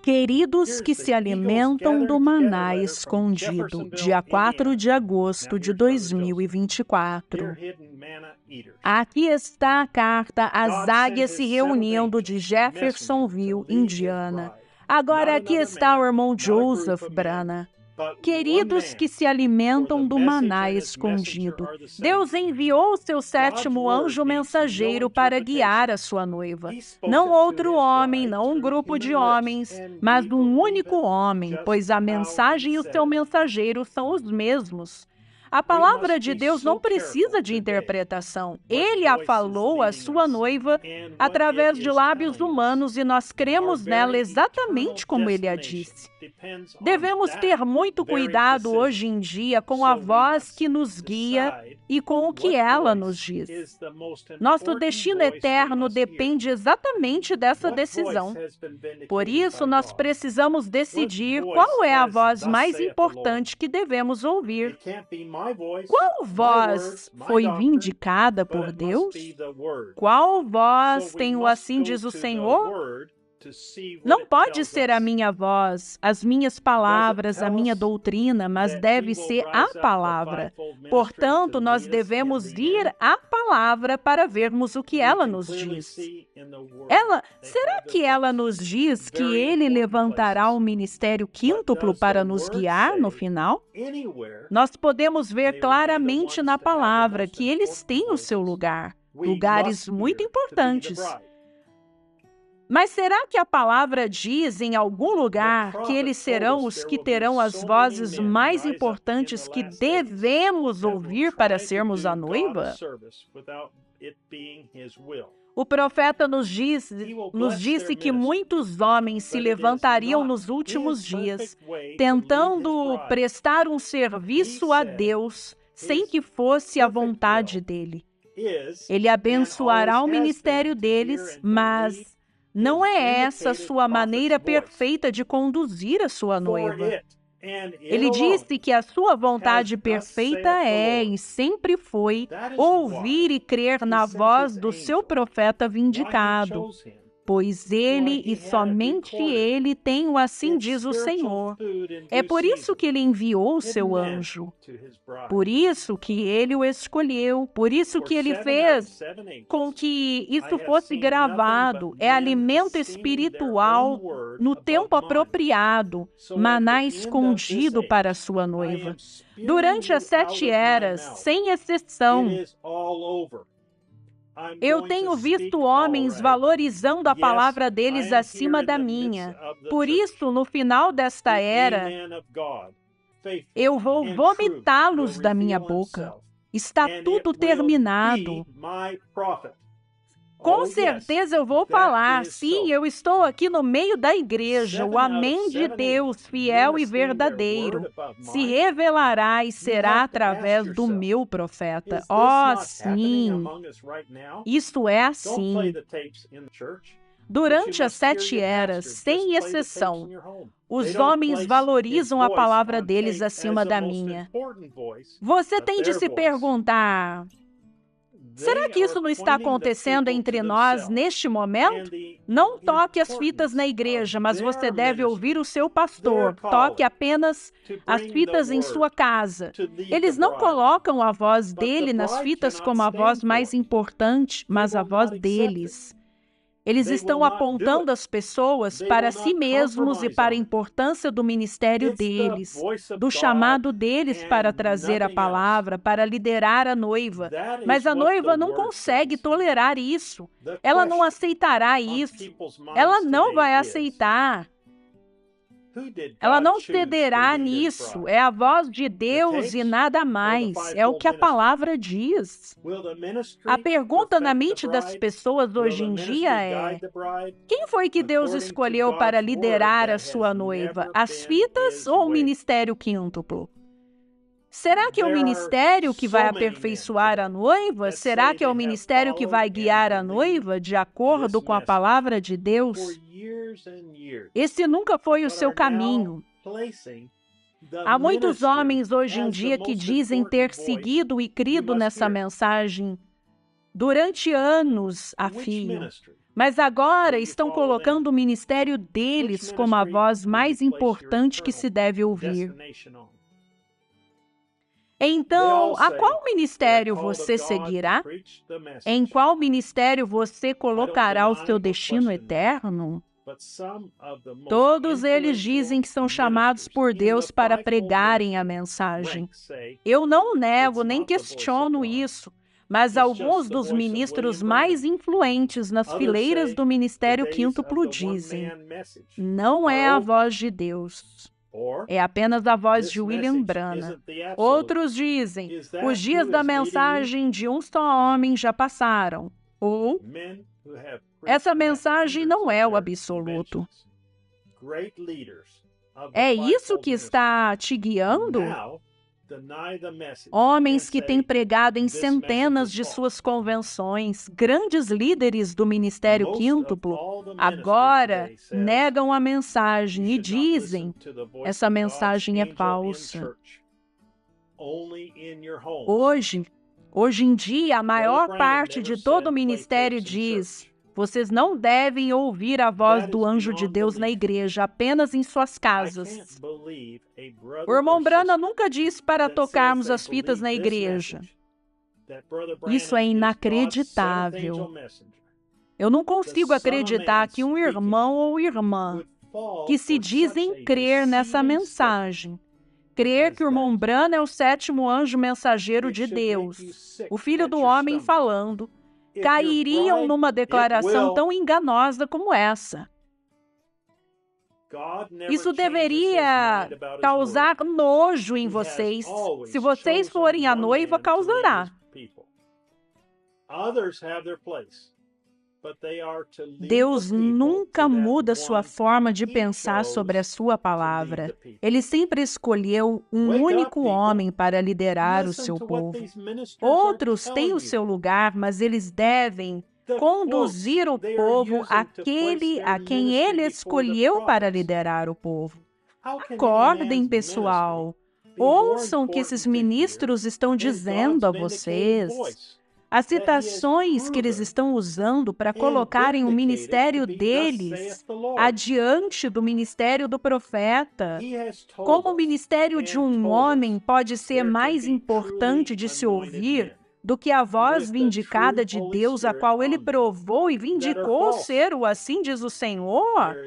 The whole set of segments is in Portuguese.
Queridos que se alimentam do maná escondido, dia 4 de agosto de 2024. Aqui está a carta às águias se reunindo de Jeffersonville, Indiana. Agora aqui está o irmão Joseph Brana. Queridos que se alimentam do maná escondido, Deus enviou o seu 7º anjo mensageiro para guiar a sua noiva. Não outro homem, não um grupo de homens, mas um único homem, pois a mensagem e o seu mensageiro são os mesmos. A palavra de Deus não precisa de interpretação. Ele a falou à sua noiva através de lábios humanos e nós cremos nela exatamente como ele a disse. Devemos ter muito cuidado hoje em dia com a voz que nos guia e com o que ela nos diz. Nosso destino eterno depende exatamente dessa decisão. Por isso, nós precisamos decidir qual é a voz mais importante que devemos ouvir. Qual voz foi vindicada por Deus? Qual voz tem o assim diz o Senhor? Não pode ser a minha voz, as minhas palavras, a minha doutrina, mas deve ser a palavra. Portanto, nós devemos ir à palavra para vermos o que ela nos diz. Será que ela nos diz que ele levantará um ministério quíntuplo para nos guiar no final? Nós podemos ver claramente na palavra que eles têm o seu lugar, lugares muito importantes. Mas será que a palavra diz em algum lugar que eles serão os que terão as vozes mais importantes que devemos ouvir para sermos a noiva? O profeta nos disse que muitos homens se levantariam nos últimos dias, tentando prestar um serviço a Deus sem que fosse a vontade dele. Ele abençoará o ministério deles, mas não é essa sua maneira perfeita de conduzir a sua noiva. Ele disse que a sua vontade perfeita é, e sempre foi, ouvir e crer na voz do seu profeta vindicado, pois ele e somente ele tem o assim diz o Senhor. É por isso que ele enviou o seu anjo, por isso que ele o escolheu, por isso que ele fez com que isso fosse gravado. É alimento espiritual no tempo apropriado, maná escondido para a sua noiva. Durante as 7 eras, sem exceção, eu tenho visto homens valorizando a palavra deles acima da minha. Por isso, no final desta era, eu vou vomitá-los da minha boca. Está tudo terminado. Com certeza eu vou falar, sim, eu estou aqui no meio da igreja, o amém de Deus, fiel e verdadeiro, se revelará e será através do meu profeta. Oh, sim, isso é assim. Durante as 7 eras, sem exceção, os homens valorizam a palavra deles acima da minha. Você tem de se perguntar: será que isso não está acontecendo entre nós neste momento? Não toque as fitas na igreja, mas você deve ouvir o seu pastor. Toque apenas as fitas em sua casa. Eles não colocam a voz dele nas fitas como a voz mais importante, mas a voz deles. Eles estão apontando as pessoas para si mesmos e para a importância do ministério deles, do chamado deles para trazer a palavra, para liderar a noiva. Mas a noiva não consegue tolerar isso. Ela não aceitará isso. Ela não vai aceitar. Ela não cederá nisso. É a voz de Deus e nada mais. É o que a palavra diz. A pergunta na mente das pessoas hoje em dia é: quem foi que Deus escolheu para liderar a sua noiva? As fitas ou o ministério quíntuplo? Será que é o ministério que vai aperfeiçoar a noiva? Será que é o ministério que vai guiar a noiva de acordo com a palavra de Deus? Esse nunca foi o seu caminho. Há muitos homens hoje em dia que dizem ter seguido e crido nessa mensagem durante anos a fio. Mas agora estão colocando o ministério deles como a voz mais importante que se deve ouvir. Então, a qual ministério você seguirá? Em qual ministério você colocará o seu destino eterno? Todos eles dizem que são chamados por Deus para pregarem a mensagem. Eu não nego nem questiono isso, mas alguns dos ministros mais influentes nas fileiras do Ministério Quíntuplo dizem: não é a voz de Deus. É apenas a voz de William Branham. Outros dizem: os dias da mensagem de um só homem já passaram. Ou essa mensagem não é o absoluto. É isso que está te guiando? Homens que têm pregado em centenas de suas convenções, grandes líderes do Ministério Quíntuplo, agora negam a mensagem e dizem: essa mensagem é falsa. Hoje em dia, a maior parte de todo o ministério diz: vocês não devem ouvir a voz do anjo de Deus na igreja, apenas em suas casas. O irmão Branham nunca disse para tocarmos as fitas na igreja. Isso é inacreditável. Eu não consigo acreditar que um irmão ou irmã que se dizem crer nessa mensagem, crer que o irmão Branham é o sétimo anjo mensageiro de Deus, o Filho do Homem falando, cairiam numa declaração tão enganosa como essa. Isso deveria causar nojo em vocês. Se vocês forem a noiva, causará. Deus nunca muda sua forma de pensar sobre a sua palavra. Ele sempre escolheu um único homem para liderar o seu povo. Outros têm o seu lugar, mas eles devem conduzir o povo àquele a quem ele escolheu para liderar o povo. Acordem, pessoal. Ouçam o que esses ministros estão dizendo a vocês. As citações que eles estão usando para colocarem o ministério deles adiante do ministério do profeta. Como o ministério de um homem pode ser mais importante de se ouvir do que a voz vindicada de Deus, a qual ele provou e vindicou ser o assim diz o Senhor?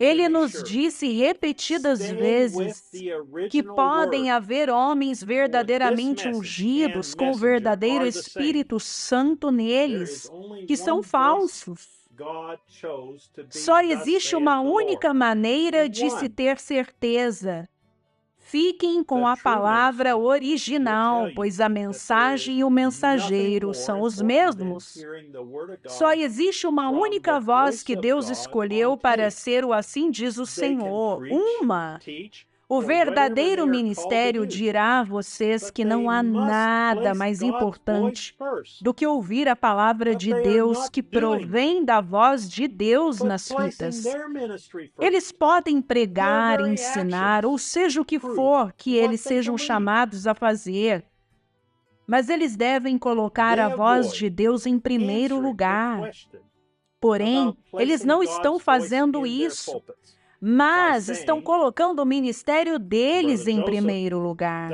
Ele nos disse repetidas vezes que podem haver homens verdadeiramente ungidos com o verdadeiro Espírito Santo neles, que são falsos. Só existe uma única maneira de se ter certeza. Fiquem com a palavra original, pois a mensagem e o mensageiro são os mesmos. Só existe uma única voz que Deus escolheu para ser o assim diz o Senhor, uma. O verdadeiro ministério dirá a vocês que não há nada mais importante do que ouvir a palavra de Deus que provém da voz de Deus nas fitas. Eles podem pregar, ensinar, ou seja o que for que eles sejam chamados a fazer, mas eles devem colocar a voz de Deus em primeiro lugar. Porém, eles não estão fazendo isso, mas estão colocando o ministério deles em primeiro lugar.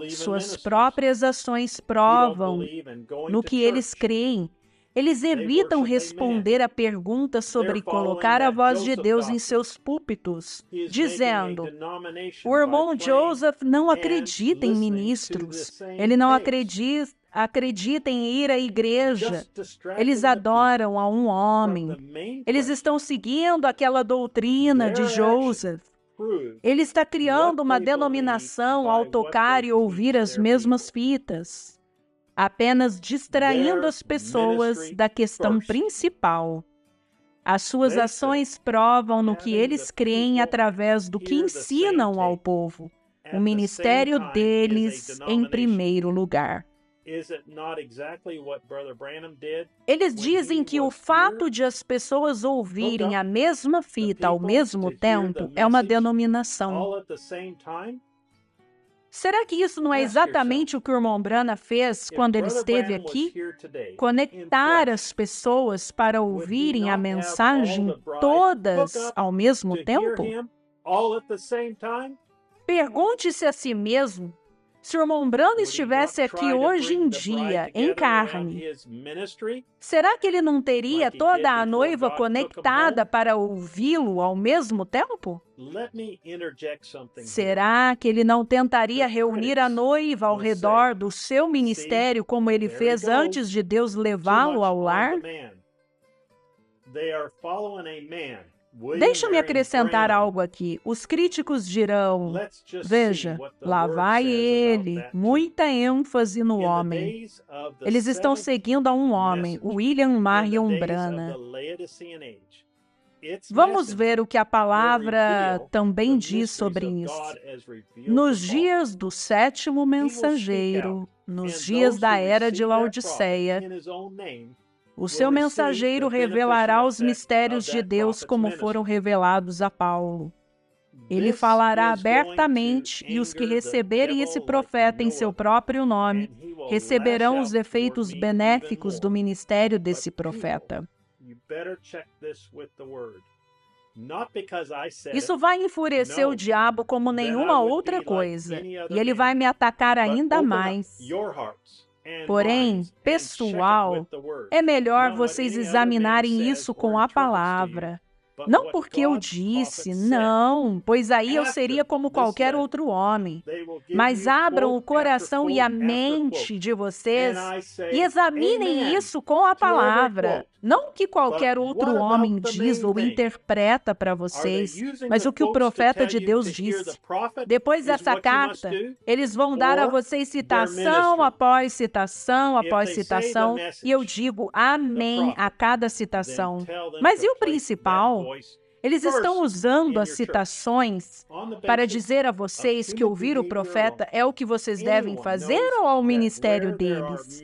Suas próprias ações provam no que eles creem. Eles evitam responder a perguntas sobre colocar a voz de Deus em seus púlpitos, dizendo: o irmão Joseph não acredita em ministros, ele não acredita em ir à igreja, eles adoram a um homem, eles estão seguindo aquela doutrina de Joseph. Ele está criando uma denominação ao tocar e ouvir as mesmas fitas, apenas distraindo as pessoas da questão principal. As suas ações provam no que eles creem através do que ensinam ao povo, o ministério deles em primeiro lugar. Eles dizem que o fato de as pessoas ouvirem a mesma fita ao mesmo tempo é uma denominação. Será que isso não é exatamente o que o irmão Branham fez quando ele esteve aqui? Conectar as pessoas para ouvirem a mensagem todas ao mesmo tempo? Pergunte-se a si mesmo, se o irmão Branham estivesse aqui hoje em dia, em carne, será que ele não teria toda a noiva conectada para ouvi-lo ao mesmo tempo? Será que ele não tentaria reunir a noiva ao redor do seu ministério como ele fez antes de Deus levá-lo ao lar? Deixa-me acrescentar algo aqui. Os críticos dirão, veja, lá vai ele, muita ênfase no homem. Eles estão seguindo a um homem, William Marion Branham. Vamos ver o que a palavra também diz sobre isso. Nos dias do sétimo mensageiro, nos dias da era de Laodiceia, o seu mensageiro revelará os mistérios de Deus como foram revelados a Paulo. Ele falará abertamente e os que receberem esse profeta em seu próprio nome receberão os efeitos benéficos do ministério desse profeta. Isso vai enfurecer o diabo como nenhuma outra coisa, e ele vai me atacar ainda mais. Porém, pessoal, é melhor vocês examinarem isso com a palavra. Não porque eu disse, não, pois aí eu seria como qualquer outro homem. Mas abram o coração e a mente de vocês e examinem isso com a palavra. Não o que qualquer outro homem diz ou interpreta para vocês, mas o que o profeta de Deus disse. Depois dessa carta, eles vão dar a vocês citação após citação após citação, e eu digo amém a cada citação. Mas e o principal? Eles estão usando as citações para dizer a vocês que ouvir o profeta é o que vocês devem fazer ou ao ministério deles?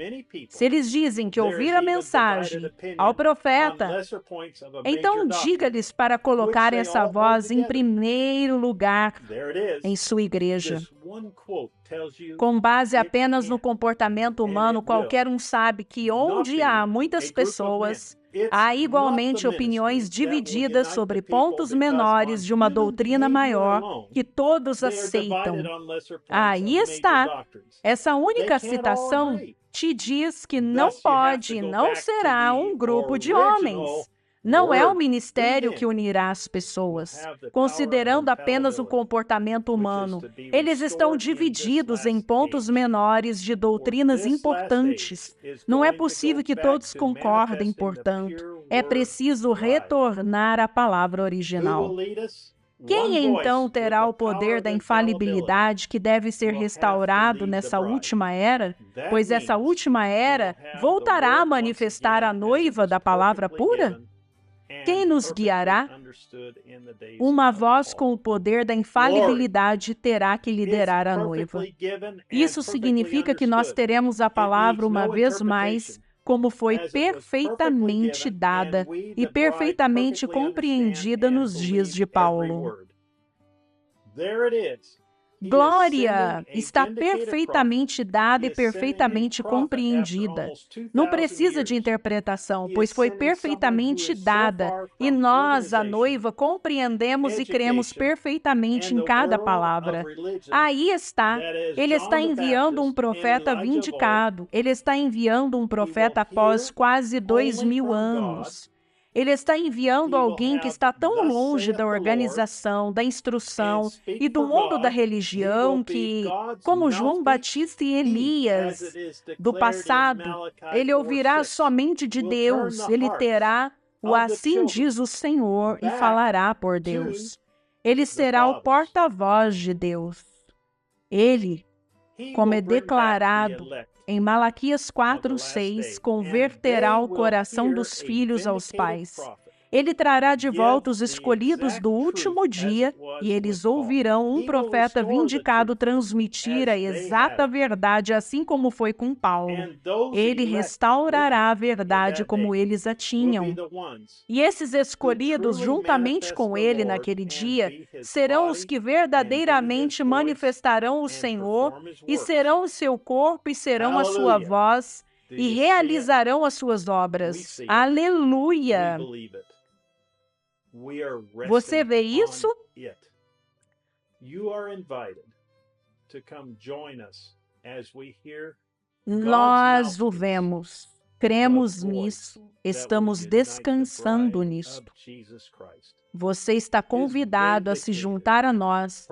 Se eles dizem que ouvir a mensagem ao profeta, então diga-lhes para colocar essa voz em primeiro lugar em sua igreja. Com base apenas no comportamento humano, qualquer um sabe que onde há muitas pessoas, há igualmente opiniões divididas sobre pontos menores de uma doutrina maior que todos aceitam. Aí está. Essa única citação te diz que não pode e não será um grupo de homens. Não é o ministério que unirá as pessoas, considerando apenas o comportamento humano. Eles estão divididos em pontos menores de doutrinas importantes. Não é possível que todos concordem, portanto. É preciso retornar à palavra original. Quem então terá o poder da infalibilidade que deve ser restaurado nessa última era? Pois essa última era voltará a manifestar a noiva da palavra pura? Quem nos guiará? Uma voz com o poder da infalibilidade terá que liderar a noiva. Isso significa que nós teremos a palavra uma vez mais, como foi perfeitamente dada e perfeitamente compreendida nos dias de Paulo. Glória está perfeitamente dada e perfeitamente compreendida. Não precisa de interpretação, pois foi perfeitamente dada, e nós, a noiva, compreendemos e cremos perfeitamente em cada palavra. Aí está. Ele está enviando um profeta vindicado. Ele está enviando um profeta após quase 2000 anos. Ele está enviando alguém que está tão longe da organização, da instrução e do mundo da religião que, como João Batista e Elias do passado, ele ouvirá somente de Deus, ele terá o assim diz o Senhor e falará por Deus. Ele será o porta-voz de Deus. Ele, como é declarado em Malaquias 4:6, converterá o coração dos filhos aos pais Ele trará de volta os escolhidos do último dia, e eles ouvirão um profeta vindicado transmitir a exata verdade, assim como foi com Paulo. Ele restaurará a verdade como eles a tinham. E esses escolhidos, juntamente com ele naquele dia, serão os que verdadeiramente manifestarão o Senhor, e serão o seu corpo, e serão a sua voz, e realizarão as suas obras. Aleluia! Você vê isso? Nós o vemos, cremos nisso, estamos descansando nisto. Você está convidado a se juntar a nós,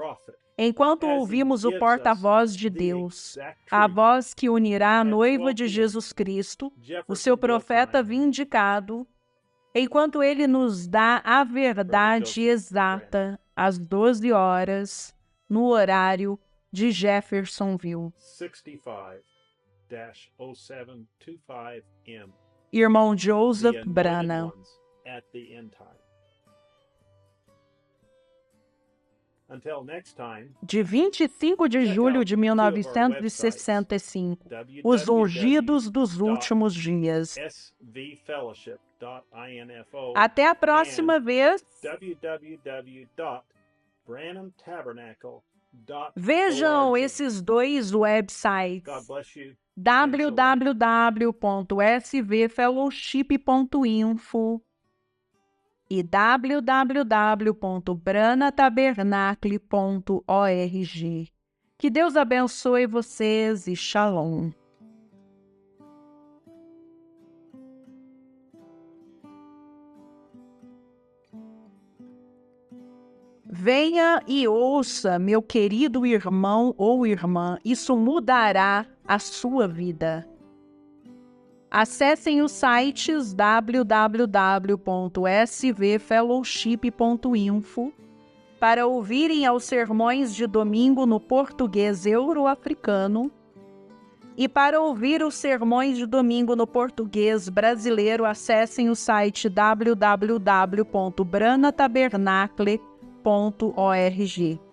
enquanto ouvimos o porta-voz de Deus, a voz que unirá a noiva de Jesus Cristo, o seu profeta vindicado, enquanto ele nos dá a verdade exata às 12 horas, no horário de Jeffersonville. 65-0725M. Irmão Joseph Branham. De 25 de julho de 1965, os ungidos dos últimos dias. Até a próxima vez. Vejam esses dois websites: www.svfellowship.info e www.branatabernacle.org. Que Deus abençoe vocês e Shalom. Venha e ouça, meu querido irmão ou irmã, isso mudará a sua vida. Acessem os sites www.svfellowship.info para ouvirem aos sermões de domingo no português euro-africano e para ouvir os sermões de domingo no português brasileiro, acessem o site www.branatabernacle.org.